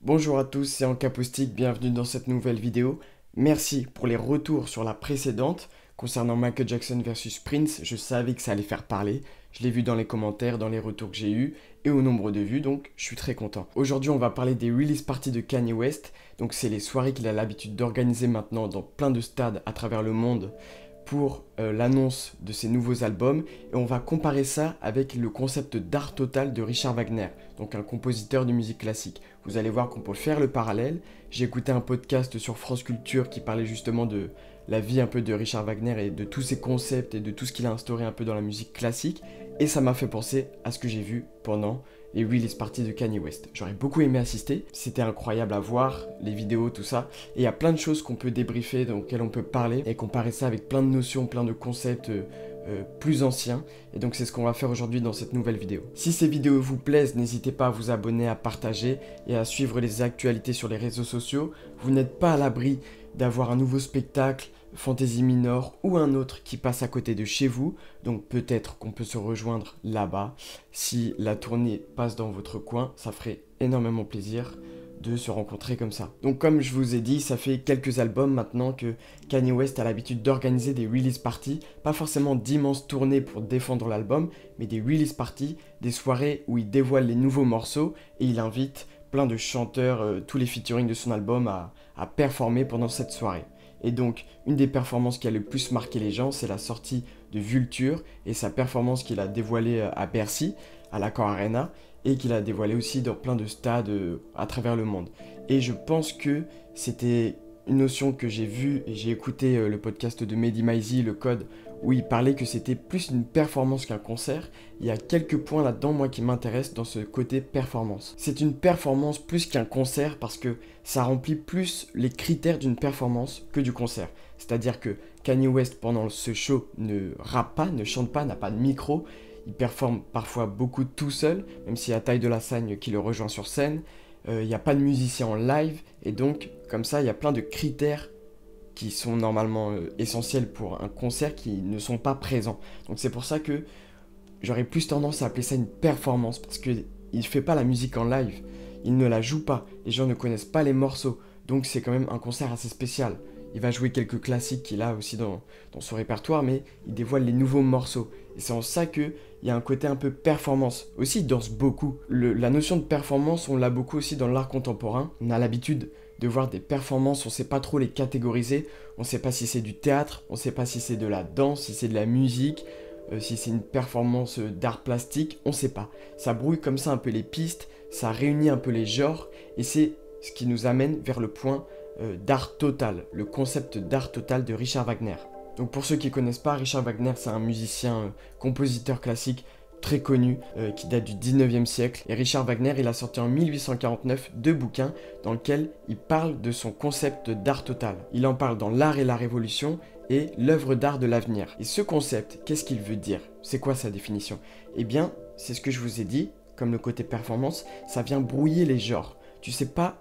Bonjour à tous, c'est Ancapostique, bienvenue dans cette nouvelle vidéo. Merci pour les retours sur la précédente concernant Michael Jackson versus Prince. Je savais que ça allait faire parler. Je l'ai vu dans les commentaires, dans les retours que j'ai eus et au nombre de vues, donc je suis très content. Aujourd'hui, on va parler des release parties de Kanye West. Donc c'est les soirées qu'il a l'habitude d'organiser maintenant dans plein de stades à travers le monde pour l'annonce de ses nouveaux albums, et on va comparer ça avec le concept d'art total de Richard Wagner, donc un compositeur de musique classique. Vous allez voir qu'on peut faire le parallèle. J'ai écouté un podcast sur France Culture qui parlait justement de la vie un peu de Richard Wagner et de tous ses concepts et de tout ce qu'il a instauré un peu dans la musique classique, et ça m'a fait penser à ce que j'ai vu pendant les release parties de Kanye West. J'aurais beaucoup aimé assister, c'était incroyable à voir, les vidéos, tout ça, et il y a plein de choses qu'on peut débriefer, dans lesquelles on peut parler, et comparer ça avec plein de notions, plein de concepts plus anciens, et donc c'est ce qu'on va faire aujourd'hui dans cette nouvelle vidéo. Si ces vidéos vous plaisent, n'hésitez pas à vous abonner, à partager, et à suivre les actualités sur les réseaux sociaux. Vous n'êtes pas à l'abri d'avoir un nouveau spectacle, Fantasy Minor ou un autre qui passe à côté de chez vous, donc peut-être qu'on peut se rejoindre là-bas. Si la tournée passe dans votre coin, ça ferait énormément plaisir de se rencontrer comme ça. Donc comme je vous ai dit, ça fait quelques albums maintenant que Kanye West a l'habitude d'organiser des release parties, pas forcément d'immenses tournées pour défendre l'album, mais des release parties, des soirées où il dévoile les nouveaux morceaux et il invite plein de chanteurs, tous les featuring de son album à performer pendant cette soirée. Et donc, une des performances qui a le plus marqué les gens, c'est la sortie de Vulture et sa performance qu'il a dévoilée à Bercy, à l'Accor Arena, et qu'il a dévoilée aussi dans plein de stades à travers le monde. Et je pense que c'était une notion que j'ai vue, et j'ai écouté le podcast de Mehdi Maizi, Le Code, où il parlait que c'était plus une performance qu'un concert. Il y a quelques points là-dedans, moi, qui m'intéressent dans ce côté performance. C'est une performance plus qu'un concert parce que ça remplit plus les critères d'une performance que du concert. C'est-à-dire que Kanye West, pendant ce show, ne rappe pas, ne chante pas, n'a pas de micro. Il performe parfois beaucoup tout seul, même s'il y a Taille de la Sagne qui le rejoint sur scène. Il n'y a pas de musicien en live, et donc, comme ça, il y a plein de critères qui sont normalement essentiels pour un concert qui ne sont pas présents. Donc c'est pour ça que j'aurais plus tendance à appeler ça une performance, parce qu'il ne fait pas la musique en live, il ne la joue pas, les gens ne connaissent pas les morceaux, donc c'est quand même un concert assez spécial. Il va jouer quelques classiques qu'il a aussi dans son répertoire, mais il dévoile les nouveaux morceaux. Et c'est en ça qu'il y a un côté un peu performance. Aussi, il danse beaucoup. La notion de performance, on l'a beaucoup aussi dans l'art contemporain. On a l'habitude de voir des performances, on ne sait pas trop les catégoriser. On ne sait pas si c'est du théâtre, on ne sait pas si c'est de la danse, si c'est de la musique, si c'est une performance d'art plastique, on ne sait pas. Ça brouille comme ça un peu les pistes, ça réunit un peu les genres, et c'est ce qui nous amène vers le point d'art total, le concept d'art total de Richard Wagner. Donc pour ceux qui ne connaissent pas, Richard Wagner, c'est un musicien, compositeur classique très connu, qui date du 19e siècle. Et Richard Wagner, il a sorti en 1849 deux bouquins dans lesquels il parle de son concept d'art total. Il en parle dans L'art et la révolution et L'œuvre d'art de l'avenir. Et ce concept, qu'est-ce qu'il veut dire? C'est quoi sa définition? Eh bien, c'est ce que je vous ai dit, comme le côté performance, ça vient brouiller les genres. Tu sais pas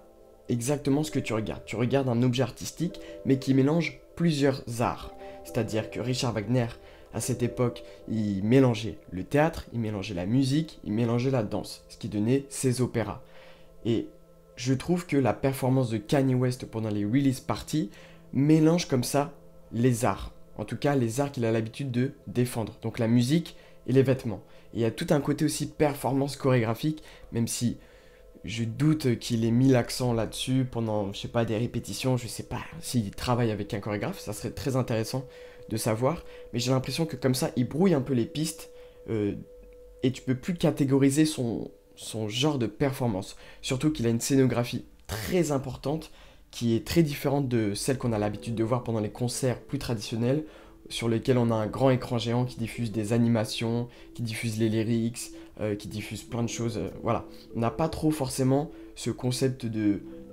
exactement ce que tu regardes. Tu regardes un objet artistique, mais qui mélange plusieurs arts. C'est-à-dire que Richard Wagner, à cette époque, il mélangeait le théâtre, il mélangeait la musique, il mélangeait la danse, ce qui donnait ses opéras. Et je trouve que la performance de Kanye West pendant les release parties mélange comme ça les arts. En tout cas, les arts qu'il a l'habitude de défendre. Donc la musique et les vêtements. Et il y a tout un côté aussi performance chorégraphique, même si je doute qu'il ait mis l'accent là-dessus pendant, je sais pas, des répétitions. Je sais pas s'il travaille avec un chorégraphe, ça serait très intéressant de savoir. Mais j'ai l'impression que comme ça, il brouille un peu les pistes et tu peux plus catégoriser son genre de performance. Surtout qu'il a une scénographie très importante qui est très différente de celle qu'on a l'habitude de voir pendant les concerts plus traditionnels, sur lesquels on a un grand écran géant qui diffuse des animations, qui diffuse les lyrics, qui diffuse plein de choses. Voilà, on n'a pas trop forcément ce concept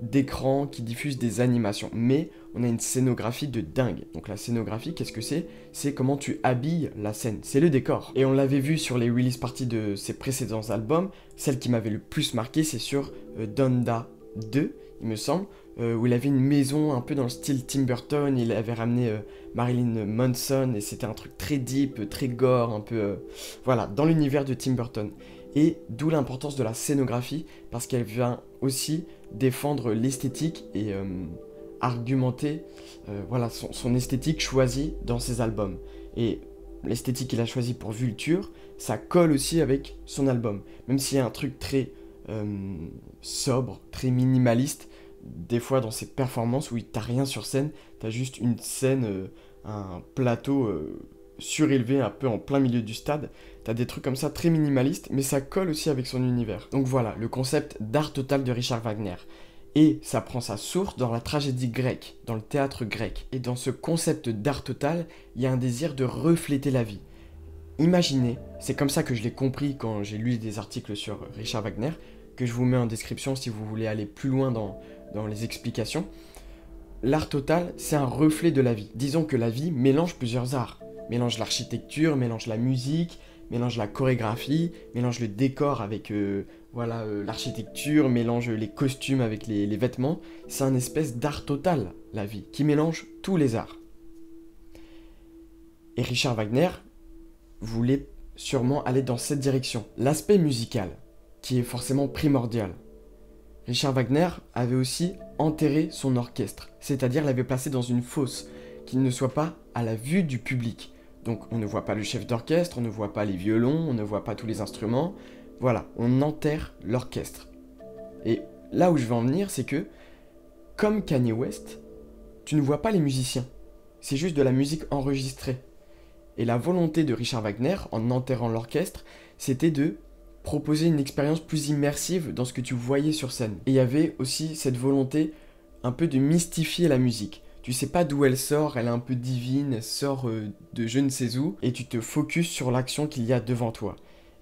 d'écran qui diffuse des animations, mais on a une scénographie de dingue. Donc la scénographie, qu'est-ce que c'est? C'est comment tu habilles la scène, c'est le décor. Et on l'avait vu sur les release parties de ses précédents albums. Celle qui m'avait le plus marqué, c'est sur Donda 2, il me semble, où il avait une maison un peu dans le style Tim Burton. Il avait ramené Marilyn Manson, et c'était un truc très deep, très gore, un peu voilà, dans l'univers de Tim Burton. Et d'où l'importance de la scénographie, parce qu'elle vient aussi défendre l'esthétique et argumenter voilà, son esthétique choisie dans ses albums. Et l'esthétique qu'il a choisie pour Vulture, ça colle aussi avec son album. Même s'il y a un truc très sobre, très minimaliste, des fois dans ses performances où t'as rien sur scène, t'as juste une scène, un plateau surélevé un peu en plein milieu du stade, t'as des trucs comme ça très minimalistes, mais ça colle aussi avec son univers. Donc voilà, le concept d'art total de Richard Wagner. Et ça prend sa source dans la tragédie grecque, dans le théâtre grec. Et dans ce concept d'art total, il y a un désir de refléter la vie. Imaginez, c'est comme ça que je l'ai compris quand j'ai lu des articles sur Richard Wagner, que je vous mets en description si vous voulez aller plus loin dans les explications. L'art total, c'est un reflet de la vie. Disons que la vie mélange plusieurs arts. Mélange l'architecture, mélange la musique, mélange la chorégraphie, mélange le décor avec l'architecture, mélange les costumes avec les vêtements. C'est un espèce d'art total, la vie, qui mélange tous les arts. Et Richard Wagner voulait sûrement aller dans cette direction. L'aspect musical, qui est forcément primordial. Richard Wagner avait aussi enterré son orchestre, c'est-à-dire l'avait placé dans une fosse, qu'il ne soit pas à la vue du public. Donc on ne voit pas le chef d'orchestre, on ne voit pas les violons, on ne voit pas tous les instruments. Voilà, on enterre l'orchestre. Et là où je veux en venir, c'est que, comme Kanye West, tu ne vois pas les musiciens. C'est juste de la musique enregistrée. Et la volonté de Richard Wagner, en enterrant l'orchestre, c'était de proposer une expérience plus immersive dans ce que tu voyais sur scène. Et il y avait aussi cette volonté un peu de mystifier la musique. Tu sais pas d'où elle sort, elle est un peu divine, elle sort de je ne sais où, et tu te focuses sur l'action qu'il y a devant toi.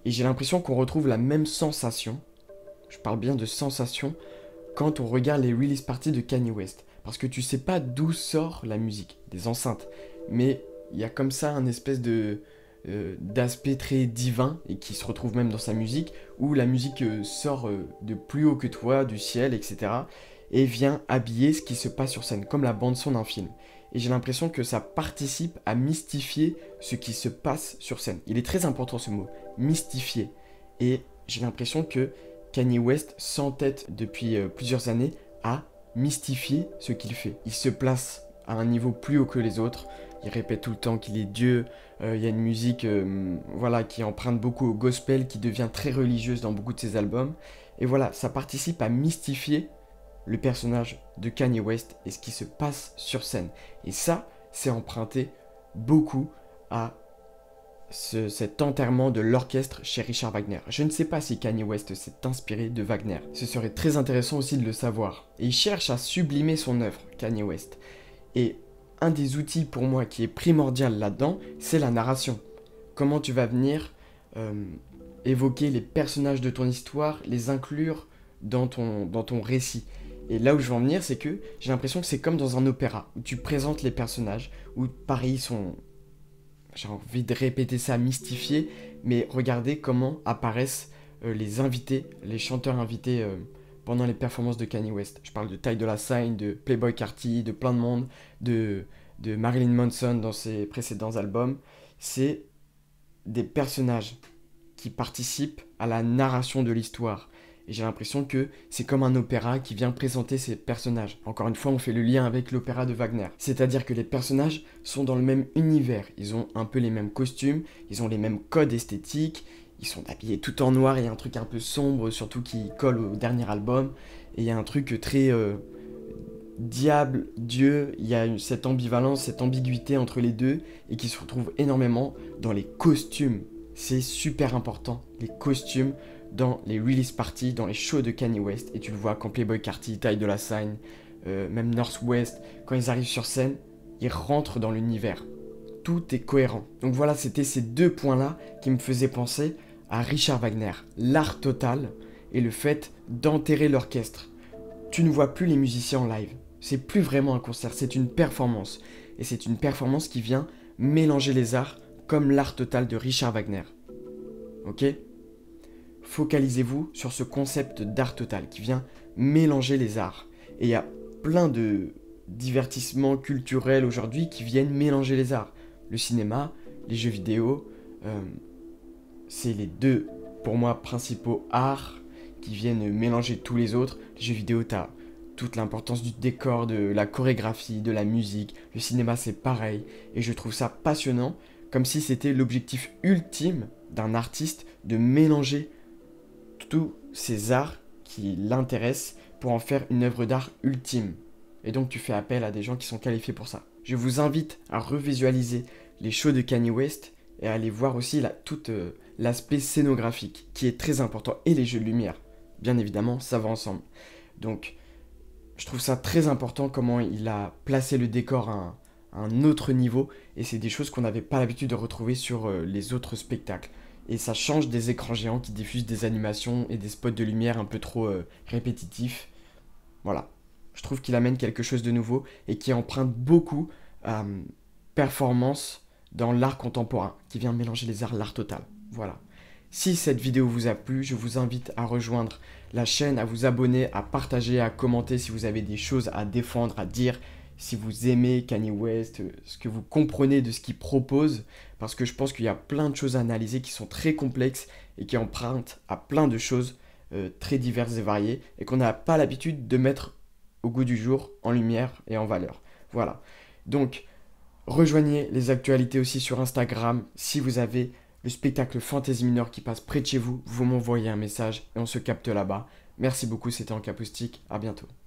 Et j'ai l'impression qu'on retrouve la même sensation, je parle bien de sensation, quand on regarde les release parties de Kanye West. Parce que tu sais pas d'où sort la musique, des enceintes, mais il y a comme ça un espèce d'aspect très divin, et qui se retrouve même dans sa musique, où la musique sort de plus haut que toi, du ciel, etc., et vient habiller ce qui se passe sur scène, comme la bande-son d'un film. Et j'ai l'impression que ça participe à mystifier ce qui se passe sur scène. Il est très important ce mot, mystifier. Et j'ai l'impression que Kanye West s'entête depuis plusieurs années à mystifier ce qu'il fait. Il se place à un niveau plus haut que les autres. Il répète tout le temps qu'il est Dieu. Il y a une musique qui emprunte beaucoup au gospel, qui devient très religieuse dans beaucoup de ses albums. Et voilà, ça participe à mystifier le personnage de Kanye West et ce qui se passe sur scène. Et ça, c'est emprunté beaucoup à cet enterrement de l'orchestre chez Richard Wagner. Je ne sais pas si Kanye West s'est inspiré de Wagner. Ce serait très intéressant aussi de le savoir. Et il cherche à sublimer son œuvre, Kanye West. Et un des outils pour moi qui est primordial là-dedans, c'est la narration. Comment tu vas venir évoquer les personnages de ton histoire, les inclure dans ton récit. Et là où je veux en venir, c'est que j'ai l'impression que c'est comme dans un opéra, où tu présentes les personnages, où pareil, ils sont... J'ai envie de répéter ça, mystifiés, mais regardez comment apparaissent les invités, les chanteurs invités pendant les performances de Kanye West. Je parle de Ty Dolla $ign, de Playboi Carti, de plein de monde, de Marilyn Manson dans ses précédents albums. C'est des personnages qui participent à la narration de l'histoire. Et j'ai l'impression que c'est comme un opéra qui vient présenter ces personnages. Encore une fois, on fait le lien avec l'opéra de Wagner. C'est-à-dire que les personnages sont dans le même univers. Ils ont un peu les mêmes costumes, ils ont les mêmes codes esthétiques, ils sont habillés tout en noir, il y a un truc un peu sombre, surtout qui colle au dernier album. Et il y a un truc très diable, Dieu, il y a cette ambivalence, cette ambiguïté entre les deux, et qui se retrouve énormément dans les costumes. C'est super important, les costumes dans les release parties, dans les shows de Kanye West, et tu le vois quand Playboi Carti, Ty Dolla $ign, même North West, quand ils arrivent sur scène, ils rentrent dans l'univers. Tout est cohérent. Donc voilà, c'était ces deux points-là qui me faisaient penser à Richard Wagner, l'art total et le fait d'enterrer l'orchestre. Tu ne vois plus les musiciens en live, c'est plus vraiment un concert, c'est une performance. Et c'est une performance qui vient mélanger les arts comme l'art total de Richard Wagner. Ok ? Focalisez-vous sur ce concept d'art total qui vient mélanger les arts. Et il y a plein de divertissements culturels aujourd'hui qui viennent mélanger les arts. Le cinéma, les jeux vidéo, c'est les deux, pour moi, principaux arts qui viennent mélanger tous les autres. Les jeux vidéo, t'as toute l'importance du décor, de la chorégraphie, de la musique. Le cinéma, c'est pareil. Et je trouve ça passionnant, comme si c'était l'objectif ultime d'un artiste de mélanger tous ces arts qui l'intéressent pour en faire une œuvre d'art ultime. Et donc tu fais appel à des gens qui sont qualifiés pour ça. Je vous invite à revisualiser les shows de Kanye West et à aller voir aussi tout l'aspect scénographique qui est très important et les jeux de lumière. Bien évidemment, ça va ensemble. Donc je trouve ça très important comment il a placé le décor à un autre niveau et c'est des choses qu'on n'avait pas l'habitude de retrouver sur les autres spectacles. Et ça change des écrans géants qui diffusent des animations et des spots de lumière un peu trop répétitifs. Voilà. Je trouve qu'il amène quelque chose de nouveau et qui emprunte beaucoup à performance dans l'art contemporain, qui vient mélanger les arts, l'art total. Voilà. Si cette vidéo vous a plu, je vous invite à rejoindre la chaîne, à vous abonner, à partager, à commenter si vous avez des choses à défendre, à dire, si vous aimez Kanye West, ce que vous comprenez de ce qu'il propose, parce que je pense qu'il y a plein de choses à analyser qui sont très complexes et qui empruntent à plein de choses très diverses et variées et qu'on n'a pas l'habitude de mettre au goût du jour, en lumière et en valeur. Voilà. Donc, rejoignez les actualités aussi sur Instagram. Si vous avez le spectacle Fantasy Minor qui passe près de chez vous, vous m'envoyez un message et on se capte là-bas. Merci beaucoup, c'était Ancapoustique. À bientôt.